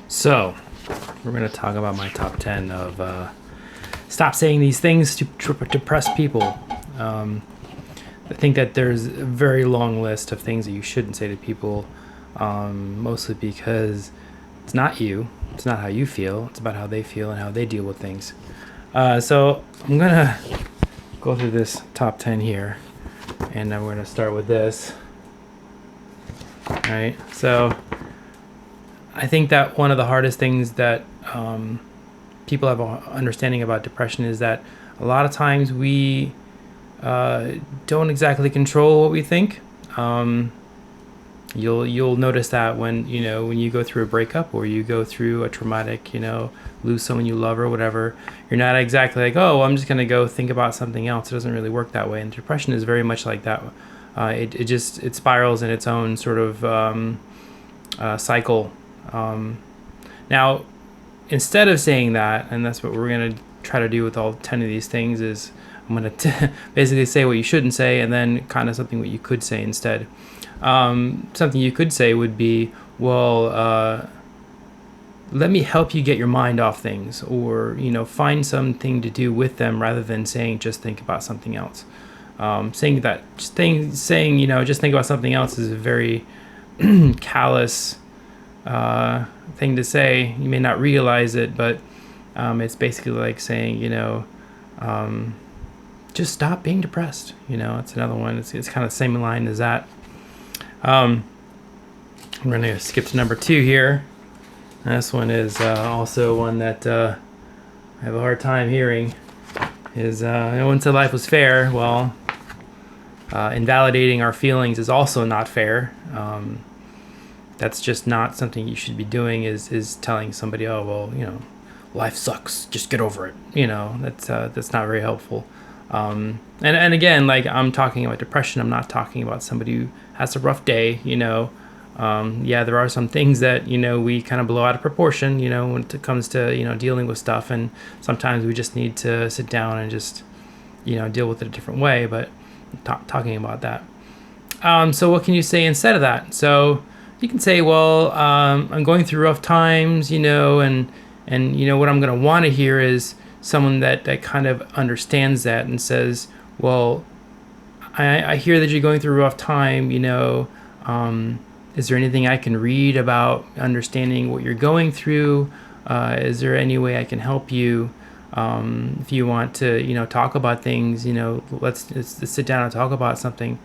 So, we're going to talk about my top 10 of stop saying these things to depress people. I think that there's a very long list of things that you shouldn't say to people, mostly because it's not you, it's not how you feel, it's about how they feel and how they deal with things. So, I'm going to go through this top 10 here, and I'm going to start with this. All right, so I think that one of the hardest things that people have an understanding about depression is that a lot of times we don't exactly control what we think. You'll notice that when you go through a breakup or you go through a traumatic, lose someone you love or whatever, you're not exactly like, oh, I'm just gonna go think about something else. It doesn't really work that way, and depression is very much like that. It spirals in its own sort of cycle. Now, instead of saying that, and that's what we're going to try to do with all 10 of these things, is I'm going to basically say what you shouldn't say and then kind of something what you could say instead. Something you could say would be, well, let me help you get your mind off things, or, find something to do with them rather than saying just think about something else. Saying just think about something else is a very callous thing to say. You may not realize it, but it's basically like saying, just stop being depressed. It's another one. It's kind of the same line as that. I'm going to skip to number 2 here. This one is also one that I have a hard time hearing. Is no one said life was fair. Well, invalidating our feelings is also not fair. That's just not something you should be doing, is telling somebody, oh, well, life sucks, just get over it. That's not very helpful. And again, like, I'm talking about depression. I'm not talking about somebody who has a rough day. Yeah, there are some things that, we kind of blow out of proportion, when it comes to, dealing with stuff. And sometimes we just need to sit down and just, deal with it a different way. But I'm talking about that. So what can you say instead of that? So you can say, well, I'm going through rough times, and what I'm going to want to hear is someone that kind of understands that and says, well, I hear that you're going through a rough time, is there anything I can read about understanding what you're going through? Is there any way I can help you? If you want to, talk about things, let's sit down and talk about something.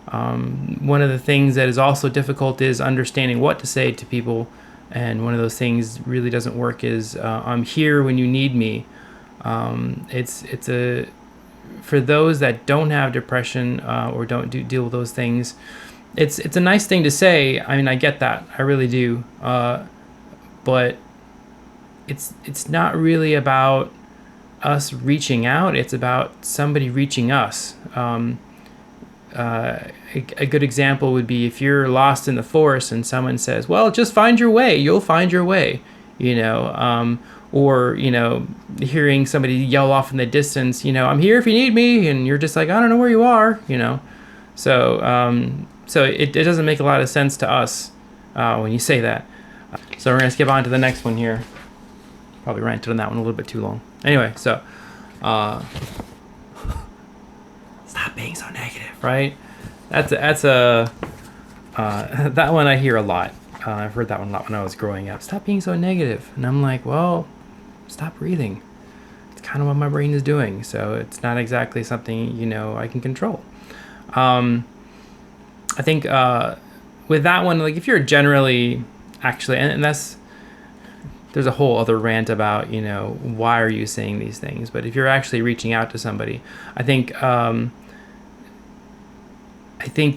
One of the things that is also difficult is understanding what to say to people, and one of those things really doesn't work is I'm here when you need me. For those that don't have depression or don't deal with those things, it's a nice thing to say. I mean, I get that, I really do, but it's not really about us reaching out. It's about somebody reaching us. A good example would be if you're lost in the forest and someone says, well, just find your way, you'll find your way, or, hearing somebody yell off in the distance, I'm here if you need me, and you're just like, I don't know where you are, so it doesn't make a lot of sense to us when you say that. So we're going to skip on to the next one here. Probably ranted on that one a little bit too long. Anyway, so stop being so negative, right? That's a that one I hear a lot. I've heard that one a lot when I was growing up. Stop being so negative, and I'm like, well, stop breathing. It's kind of what my brain is doing, so it's not exactly something I can control. I think with that one, like, if you're generally actually, and that's, there's a whole other rant about why are you saying these things, but if you're actually reaching out to somebody, I think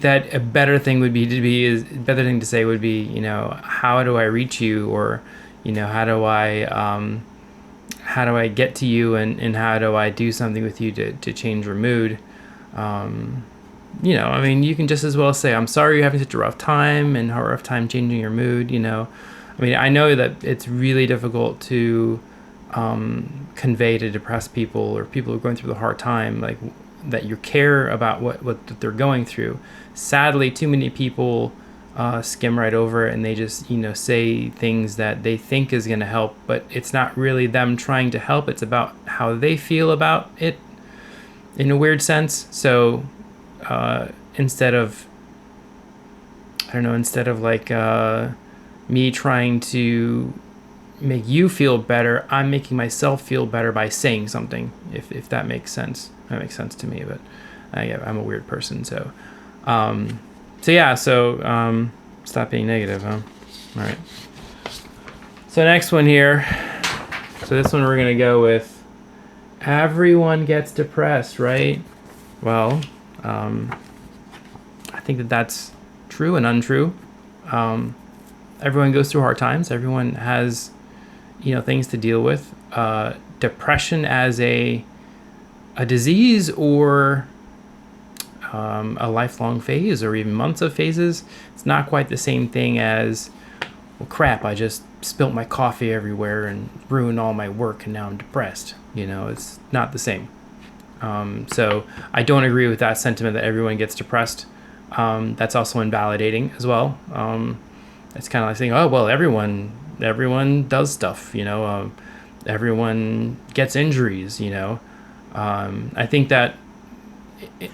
that a better thing to say would be, how do I reach you, or how do I get to you, and how do I do something with you to change your mood. I mean, you can just as well say, I'm sorry you're having such a rough time, and a rough time changing your mood. I mean, I know that it's really difficult to convey to depressed people or people who are going through the hard time, like, that you care about what they're going through. Sadly, too many people skim right over it, and they just, say things that they think is going to help, but it's not really them trying to help. It's about how they feel about it in a weird sense. So instead of like me trying to make you feel better, I'm making myself feel better by saying something, if that makes sense. That makes sense to me, but I'm a weird person, so stop being negative, huh? All right. So next one here. So this one we're going to go with everyone gets depressed, right? Well, I think that's true and untrue. Everyone goes through hard times. Everyone has, things to deal with. Depression as a disease or a lifelong phase or even months of phases, it's not quite the same thing as, well, crap, I just spilt my coffee everywhere and ruined all my work and now I'm depressed. It's not the same. So I don't agree with that sentiment that everyone gets depressed. That's also invalidating as well. It's kind of like saying, oh, well, everyone does stuff, everyone gets injuries, I think that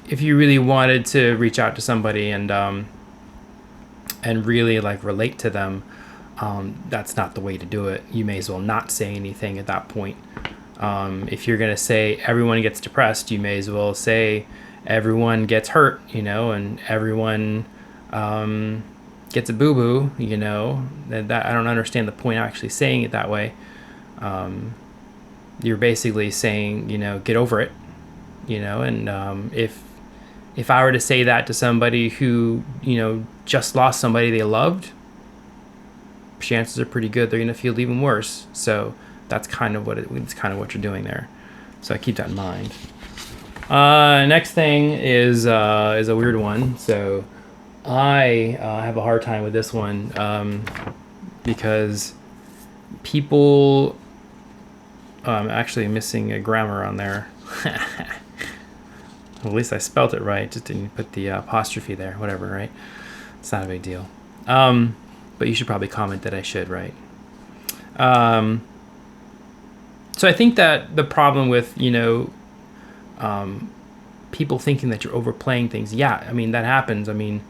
if you really wanted to reach out to somebody and really like relate to them, that's not the way to do it. You may as well not say anything at that point. If you're going to say everyone gets depressed, you may as well say everyone gets hurt, and everyone gets a boo-boo, that I don't understand the point of actually saying it that way. You're basically saying, get over it, and if I were to say that to somebody who, just lost somebody they loved, chances are pretty good they're going to feel even worse. So that's kind of what you're doing there. So I keep that in mind. Next thing is a weird one. So I have a hard time with this one because people actually missing a grammar on there. At least I spelt it right. Just didn't put the apostrophe there. Whatever, right? It's not a big deal. But you should probably comment that I should, right? So I think that the problem with, people thinking that you're overplaying things, yeah, I mean, that happens. I mean,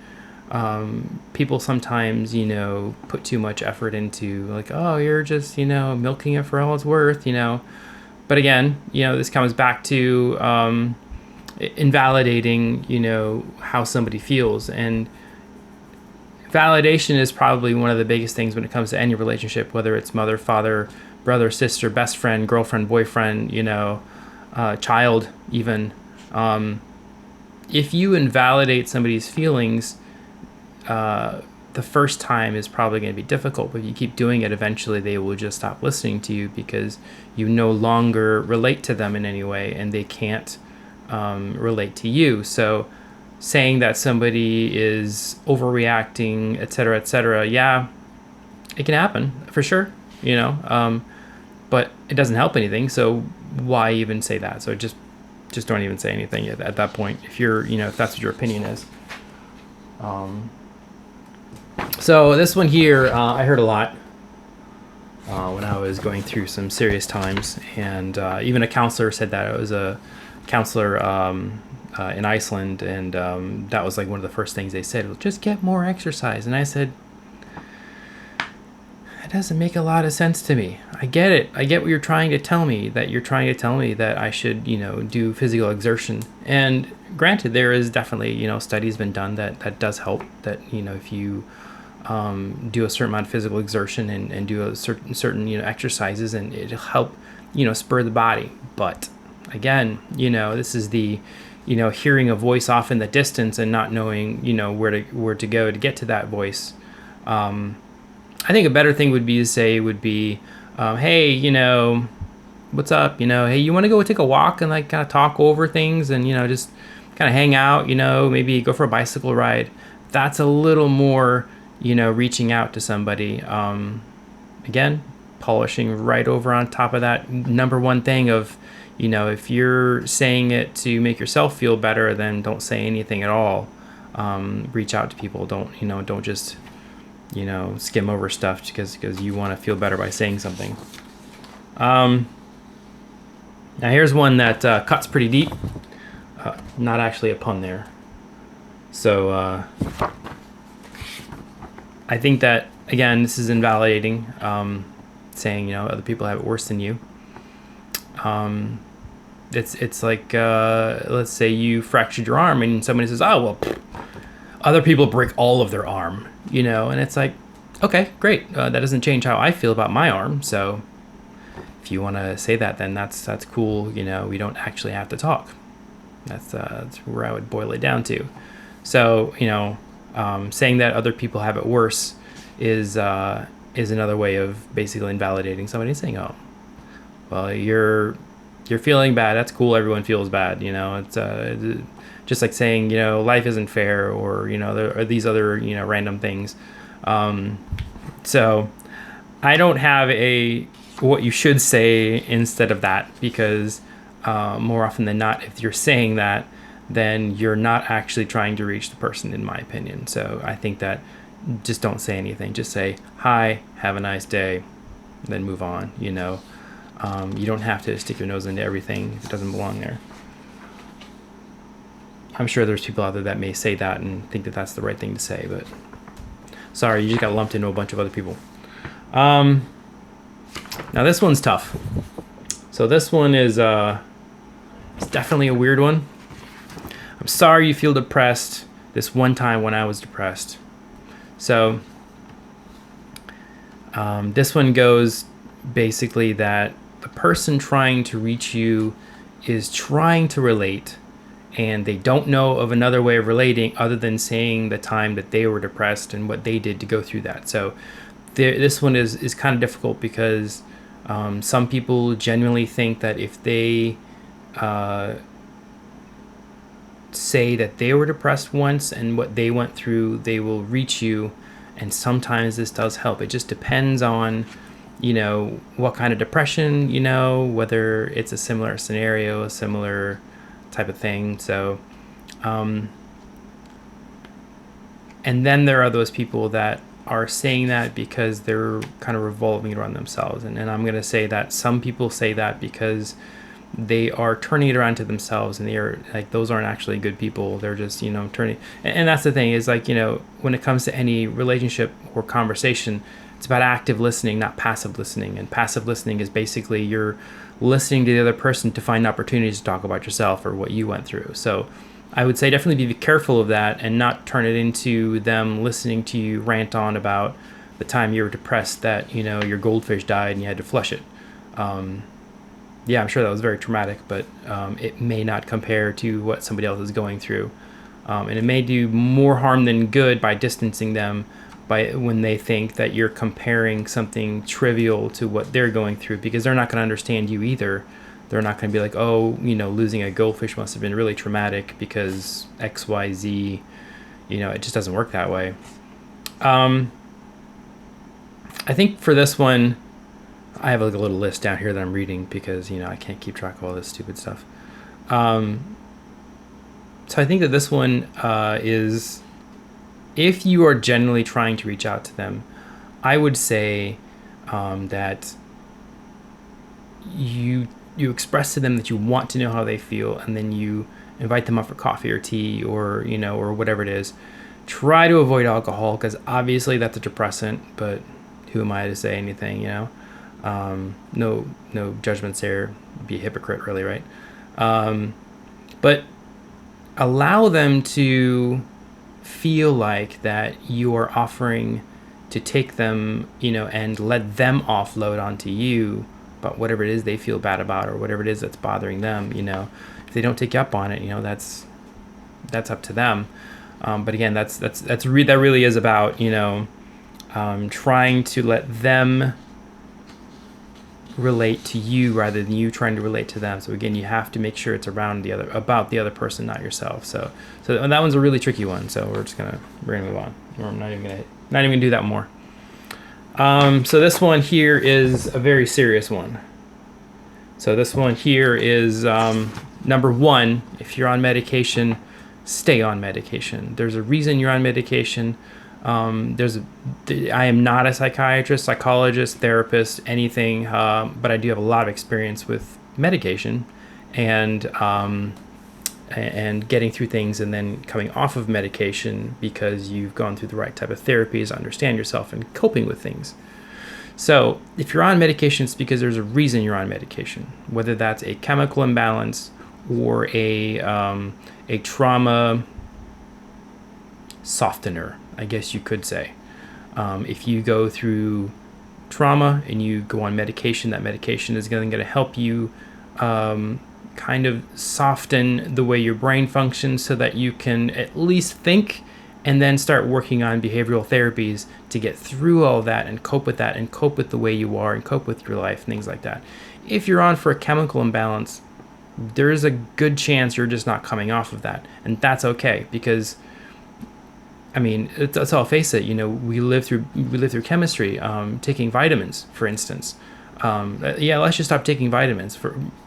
people sometimes, put too much effort into like, oh, you're just, milking it for all it's worth, But again, this comes back to invalidating, how somebody feels. And validation is probably one of the biggest things when it comes to any relationship, whether it's mother, father, brother, sister, best friend, girlfriend, boyfriend, child even. If you invalidate somebody's feelings, the first time is probably going to be difficult, but if you keep doing it, eventually they will just stop listening to you because you no longer relate to them in any way and they can't relate to you. So saying that somebody is overreacting, et cetera, yeah, it can happen for sure, but it doesn't help anything. So why even say that? So just don't even say anything at that point if you're, if that's what your opinion is. So this one here, I heard a lot when I was going through some serious times, and even a counselor said that. It was a counselor in Iceland, and that was like one of the first things they said, well, just get more exercise. And I said, that doesn't make a lot of sense to me. I get it. I get what you're trying to tell me, that you're trying to tell me that I should, do physical exertion. And granted, there is definitely, studies been done that does help, that, if you do a certain amount of physical exertion and do a certain exercises, and it'll help, spur the body. But again, this is the, hearing a voice off in the distance and not knowing, where to go to get to that voice. I think a better thing would be to say hey, what's up? Hey, you want to go take a walk and like kind of talk over things and, just kind of hang out, maybe go for a bicycle ride. That's a little more, reaching out to somebody. Again, polishing right over on top of that number one thing of, if you're saying it to make yourself feel better, then don't say anything at all. Reach out to people. Don't just skim over stuff because you want to feel better by saying something. Now here's one that cuts pretty deep. Not actually a pun there. So I think that, again, this is invalidating, saying, other people have it worse than you. It's like, let's say you fractured your arm and somebody says, oh, well, other people break all of their arm, and it's like, okay, great. That doesn't change how I feel about my arm. So if you want to say that, then that's cool. We don't actually have to talk. That's where I would boil it down to. So, saying that other people have it worse is another way of basically invalidating somebody, saying, oh, well, you're feeling bad. That's cool. Everyone feels bad. It's just like saying, life isn't fair, or, there are these other, random things. So I don't have what you should say instead of that, because more often than not, if you're saying that, then you're not actually trying to reach the person, in my opinion. So I think that just don't say anything. Just say, hi, have a nice day, then move on. You don't have to stick your nose into everything if it doesn't belong there. I'm sure there's people out there that may say that and think that that's the right thing to say, but sorry, you just got lumped into a bunch of other people. Now this one's tough. So this one is it's definitely a weird one. I'm sorry you feel depressed. This one time when I was depressed. So this one goes basically that the person trying to reach you is trying to relate, and they don't know of another way of relating other than saying the time that they were depressed and what they did to go through that. So this one is kind of difficult because some people genuinely think that if they say that they were depressed once and what they went through, they will reach you. And sometimes this does help. It just depends on, what kind of depression, whether it's a similar scenario, a similar type of thing. So, and then there are those people that are saying that because they're kind of revolving around themselves. And I'm going to say that some people say that because they are turning it around to themselves, and they are like, those aren't actually good people. They're just, turning. And that's the thing is, like, when it comes to any relationship or conversation, it's about active listening, not passive listening. And passive listening is basically you're listening to the other person to find opportunities to talk about yourself or what you went through. So I would say definitely be careful of that and not turn it into them listening to you rant on about the time you were depressed that, your goldfish died and you had to flush it. Yeah, I'm sure that was very traumatic, but it may not compare to what somebody else is going through. And it may do more harm than good by distancing them when they think that you're comparing something trivial to what they're going through, because they're not going to understand you either. They're not going to be like, oh, losing a goldfish must have been really traumatic because X, Y, Z. It just doesn't work that way. I think for this one, I have like a little list down here that I'm reading because, I can't keep track of all this stupid stuff. So I think that this one is, if you are genuinely trying to reach out to them, I would say that you express to them that you want to know how they feel, and then you invite them up for coffee or tea or, or whatever it is. Try to avoid alcohol because obviously that's a depressant, but who am I to say anything, no judgments there. Be a hypocrite, really, right? But allow them to feel like that you are offering to take them, and let them offload onto you about whatever it is they feel bad about or whatever it is that's bothering them. If they don't take you up on it, that's up to them. But again, that really is about, trying to let them relate to you rather than you trying to relate to them. So again, you have to make sure it's about the other person, not yourself. So that one's a really tricky one. So we're gonna move on. We're not even gonna do that more. So this one here is a very serious one. So this one here is number one. If you're on medication, stay on medication. There's a reason you're on medication. I am not a psychiatrist, psychologist, therapist, anything, but I do have a lot of experience with medication and getting through things and then coming off of medication because you've gone through the right type of therapies, understand yourself, and coping with things. So if you're on medication, it's because there's a reason you're on medication, whether that's a chemical imbalance or a trauma softener, I guess you could say. If you go through trauma and you go on medication, that medication is going to help you kind of soften the way your brain functions so that you can at least think and then start working on behavioral therapies to get through all that and cope with that and cope with the way you are and cope with your life, things like that. If you're on for a chemical imbalance, there's a good chance you're just not coming off of that. And that's okay because, I mean, let's all face it, we live through chemistry, taking vitamins, for instance. Let's just stop taking vitamins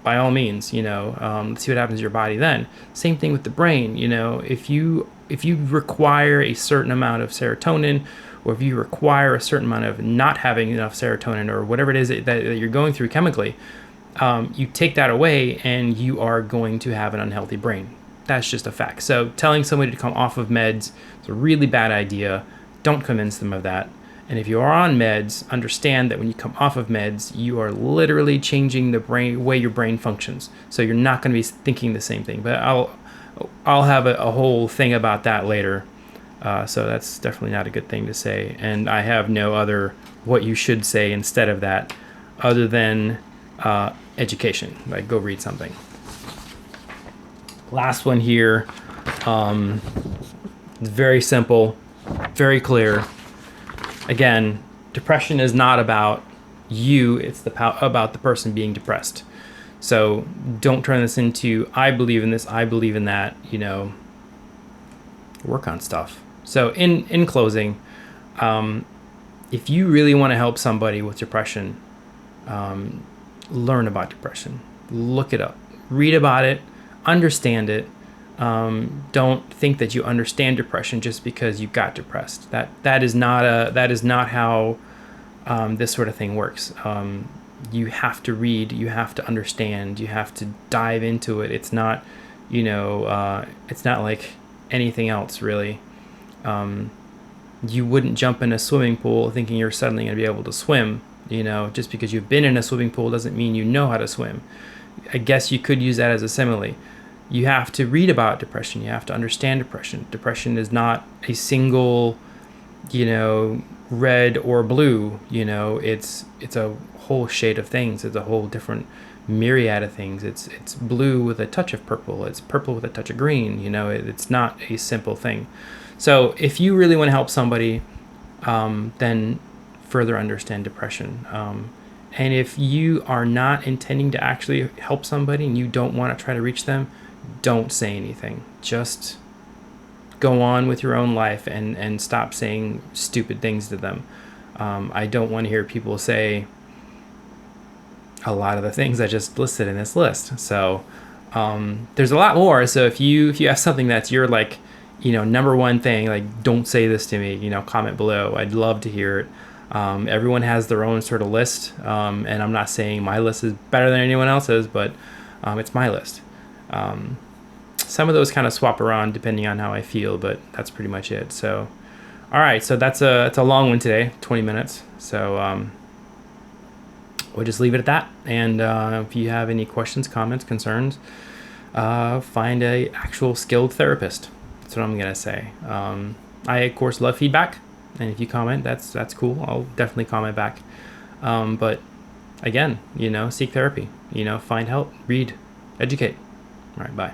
by all means, let's see what happens to your body then. Same thing with the brain, if you require a certain amount of serotonin, or if you require a certain amount of not having enough serotonin, or whatever it is that you're going through chemically, you take that away and you are going to have an unhealthy brain. That's just a fact. So telling somebody to come off of meds is a really bad idea. Don't convince them of that. And if you are on meds, understand that when you come off of meds, you are literally changing the way your brain functions. So you're not going to be thinking the same thing. But I'll have a whole thing about that later. So that's definitely not a good thing to say. And I have no other what you should say instead of that other than education. Like, go read something. Last one here. Very simple, very clear. Again, depression is not about you, it's about the person being depressed. So don't turn this into, I believe in this, I believe in that, work on stuff. So in closing, if you really want to help somebody with depression, learn about depression, look it up, read about it, understand it. Don't think that you understand depression just because you got depressed. That is not how this sort of thing works. You have to read, you have to understand, you have to dive into it. It's not, it's not like anything else really. You wouldn't jump in a swimming pool thinking you're suddenly going to be able to swim. Just because you've been in a swimming pool doesn't mean you know how to swim. I guess you could use that as a simile. You have to read about depression. You have to understand depression. Depression is not a single, red or blue. It's a whole shade of things. It's a whole different myriad of things. It's blue with a touch of purple. It's purple with a touch of green. It's not a simple thing. So if you really want to help somebody, then further understand depression. And if you are not intending to actually help somebody and you don't want to try to reach them, don't say anything. Just go on with your own life and stop saying stupid things to them. I don't want to hear people say a lot of the things I just listed in this list. So there's a lot more. So if you have something that's your number one thing, like, don't say this to me, comment below. I'd love to hear it. Everyone has their own sort of list. And I'm not saying my list is better than anyone else's, but it's my list. Some of those kind of swap around depending on how I feel, but that's pretty much it. So, all right. So it's a long one today, 20 minutes. So, we'll just leave it at that. And, if you have any questions, comments, concerns, find a actual skilled therapist. That's what I'm going to say. I of course love feedback. And if you comment, that's cool. I'll definitely comment back. But again, seek therapy, find help, read, educate. All right, bye.